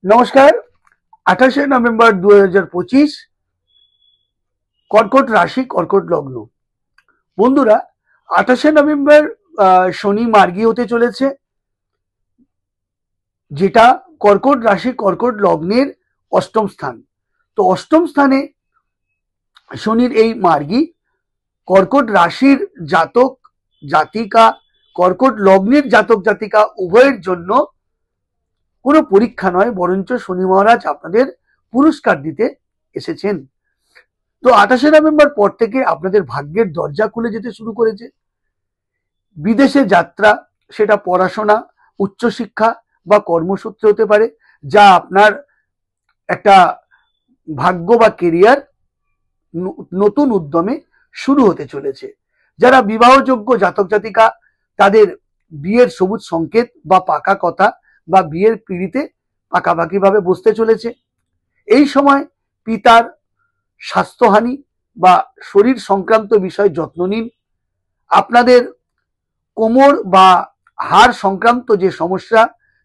নমস্কার। 28শে নভেম্বর 2025, কর্কট রাশি, কর্কট লগ্ন। বন্ধুরা, 28শে নভেম্বর শনি মার্গী হতে চলেছে, যেটা কর্কট রাশি, কর্কট লগ্নের অষ্টম স্থান। তো অষ্টম স্থানে শনির এই মার্গী কর্কট রাশির জাতক জাতিকা, কর্কট লগ্নের জাতক জাতিকা উভয়ের জন্য কোনো পরীক্ষা নয়, বরঞ্চ শনি মহারাজ আপনাদের পুরস্কার দিতে এসেছেন। তো 28শে নভেম্বর পর থেকে আপনাদের ভাগ্যের দরজা খুলে যেতে শুরু করেছে। বিদেশে যাত্রা, সেটা পড়াশোনা, উচ্চশিক্ষা বা কর্মসূত্রে হতে পারে, যা আপনার একটা ভাগ্য বা কেরিয়ার নতুন উদ্যমে শুরু হতে চলেছে। যারা বিবাহযোগ্য জাতক জাতিকা, তাদের বিয়ের সবুজ সংকেত বা পাকা কথা বা বিয়ের পিঁড়িতে পাকাপাকি ভাবে বসতে চলেছে। এই সময় পিতার স্বাস্থ্যহানি বা শরীর সংক্রান্ত বিষয়ে যত্ন নিন। আপনাদের কোমর বা হাড় সংক্রান্ত যে সমস্যা,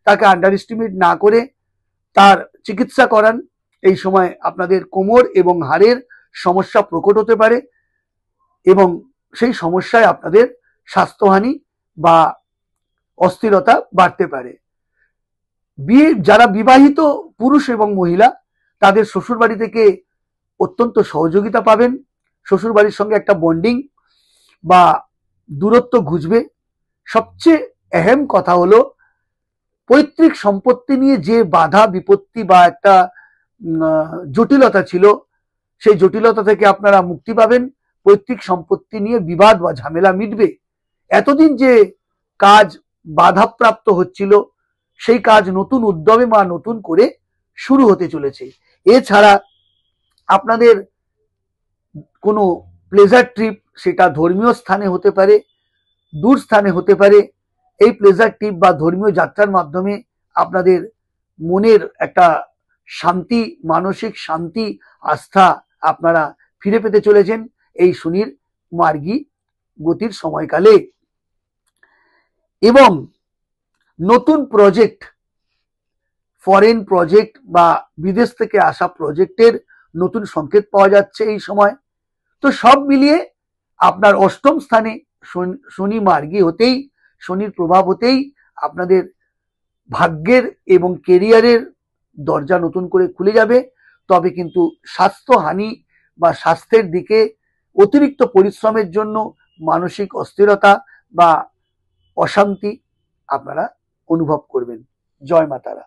তাকে আন্ডার এস্টিমেট না করে তার চিকিৎসা করান। এই সময় আপনাদের কোমর এবং হাড়ের সমস্যা প্রকট হতে পারে এবং সেই সমস্যায় আপনাদের স্বাস্থ্যহানি বা অস্থিরতা বাড়তে পারে। যারা বিবাহিত পুরুষ এবং মহিলা, তাদের শ্বশুরবাড়ি থেকে অত্যন্ত সহযোগিতা পাবেন। শ্বশুরবাড়ির সঙ্গে একটা বন্ডিং বা দূরত্ব ঘুচবে। সবচেয়ে अहम কথা হলো, পৈতৃক সম্পত্তি নিয়ে যে বাধা বিপত্তি বা একটা জটিলতা ছিল, সেই জটিলতা থেকে আপনারা মুক্তি পাবেন। পৈতৃক সম্পত্তি নিয়ে বিবাদ বা ঝামেলা মিটবে। এতদিন যে কাজ বাধাপ্রাপ্ত হচ্ছিল, সেই কাজ নতুন উদ্যমে বা নতুন করে শুরু হতে চলেছে। এছাড়া আপনাদের কোনো প্লেজার ট্রিপ, সেটা ধর্মীয় স্থানে হতে পারে, দূর স্থানে হতে পারে। এই প্লেজার ট্রিপ বা ধর্মীয় যাত্রার মাধ্যমে আপনাদের মনের একটা শান্তি, মানসিক শান্তি, আস্থা আপনারা ফিরে পেতে চলেছেন এই শনির মার্গী গতির সময়কালে। এবং নতুন প্রজেক্ট, ফরেন প্রজেক্ট বা বিদেশ থেকে আসা প্রজেক্টের নতুন সংকেত পাওয়া যাচ্ছে এই সময়। তো সব মিলিয়ে আপনার অষ্টম স্থানে শনি মার্গী হতেই, শনির প্রভাব হতেই আপনাদের ভাগ্যের এবং কেরিয়ারের দরজা নতুন করে খুলে যাবে। তবে কিন্তু স্বাস্থ্যহানি বা স্বাস্থ্যের দিকে অতিরিক্ত পরিশ্রমের জন্য মানসিক অস্থিরতা বা অশান্তি আপনারা অনুভব করবেন। জয় মা তারা।